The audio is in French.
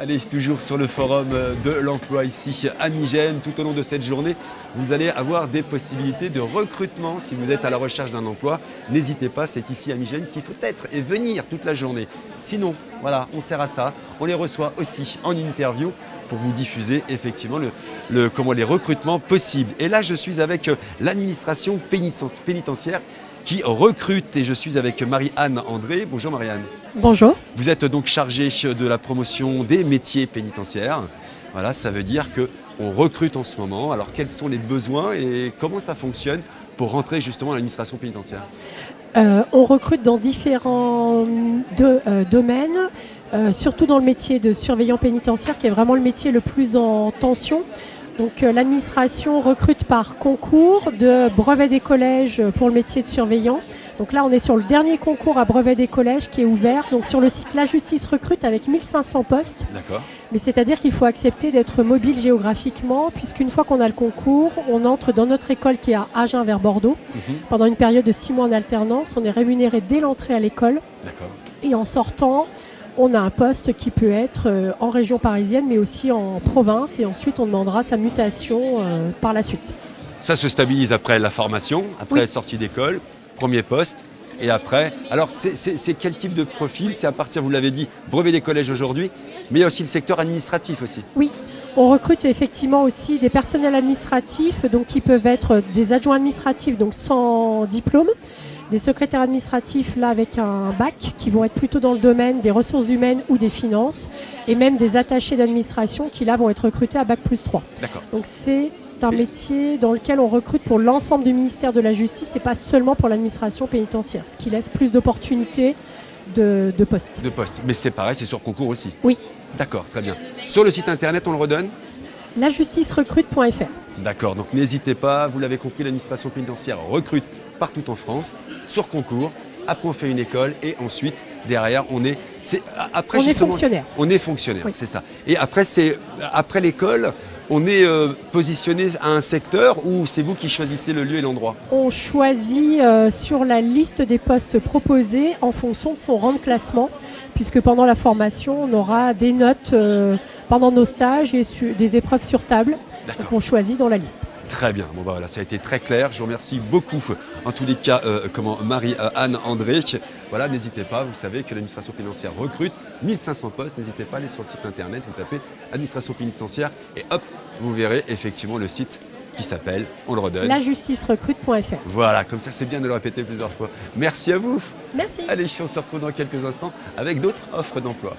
Allez, toujours sur le forum de l'emploi ici à Migène. Tout au long de cette journée, vous allez avoir des possibilités de recrutement. Si vous êtes à la recherche d'un emploi, n'hésitez pas, c'est ici à Migène qu'il faut être et venir toute la journée. Sinon, voilà, on sert à ça. On les reçoit aussi en interview pour vous diffuser effectivement les recrutements possibles. Et là, je suis avec l'administration pénitentiaire qui recrute et je suis avec Marie-Anne André. Bonjour Marie-Anne. Bonjour. Vous êtes donc chargée de la promotion des métiers pénitentiaires. Voilà, ça veut dire qu'on recrute en ce moment. Alors quels sont les besoins et comment ça fonctionne pour rentrer justement à l'administration pénitentiaire? On recrute dans différents domaines, surtout dans le métier de surveillant pénitentiaire qui est vraiment le métier le plus en tension. Donc l'administration recrute par concours de brevet des collèges pour le métier de surveillant. Donc là, on est sur le dernier concours à brevet des collèges qui est ouvert. Donc sur le site La Justice recrute avec 1500 postes. D'accord. Mais c'est-à-dire qu'il faut accepter d'être mobile géographiquement, puisqu'une fois qu'on a le concours, on entre dans notre école qui est à Agen vers Bordeaux. Pendant une période de 6 mois en alternance, on est rémunéré dès l'entrée à l'école. D'accord. Et en sortant, on a un poste qui peut être en région parisienne, mais aussi en province. Et ensuite, on demandera sa mutation par la suite. Ça se stabilise après la formation, après Oui. sortie d'école, premier poste. Et après, alors c'est quel type de profil? C'est à partir, vous l'avez dit, brevet des collèges aujourd'hui, mais il y a aussi le secteur administratif aussi. Oui, on recrute effectivement aussi des personnels administratifs, donc qui peuvent être des adjoints administratifs, donc sans diplôme, des secrétaires administratifs là avec un bac, qui vont être plutôt dans le domaine des ressources humaines ou des finances, et même des attachés d'administration qui là vont être recrutés à bac plus 3. D'accord. Donc c'est un métier dans lequel on recrute pour l'ensemble du ministère de la Justice et pas seulement pour l'administration pénitentiaire, ce qui laisse plus d'opportunités de postes. De poste. Mais c'est pareil, c'est sur concours aussi. Oui, D'accord, très bien. Sur le site internet, on le redonne? lajusticerecrute.fr. D'accord, donc n'hésitez pas, vous l'avez compris, l'administration pénitentiaire recrute partout en France, sur concours. Après, on fait une école et ensuite, derrière, on est Fonctionnaire. On est fonctionnaire, Oui. c'est ça. Et après, après l'école, on est positionné à un secteur ou c'est vous qui choisissez le lieu et l'endroit? On choisit sur la liste des postes proposés en fonction de son rang de classement, puisque pendant la formation, on aura des notes pendant nos stages et des épreuves sur table. D'accord. Donc on choisit dans la liste. Très bien, bon, bah voilà, ça a été très clair. Je vous remercie beaucoup, en tous les cas, Marie-Anne André. Voilà, n'hésitez pas, vous savez que l'administration pénitentiaire recrute 1500 postes. N'hésitez pas à aller sur le site internet, vous tapez administration pénitentiaire et hop, vous verrez effectivement le site qui s'appelle, on le redonne. lajusticerecrute.fr. Voilà, comme ça c'est bien de le répéter plusieurs fois. Merci à vous. Merci. Allez, on se retrouve dans quelques instants avec d'autres offres d'emploi.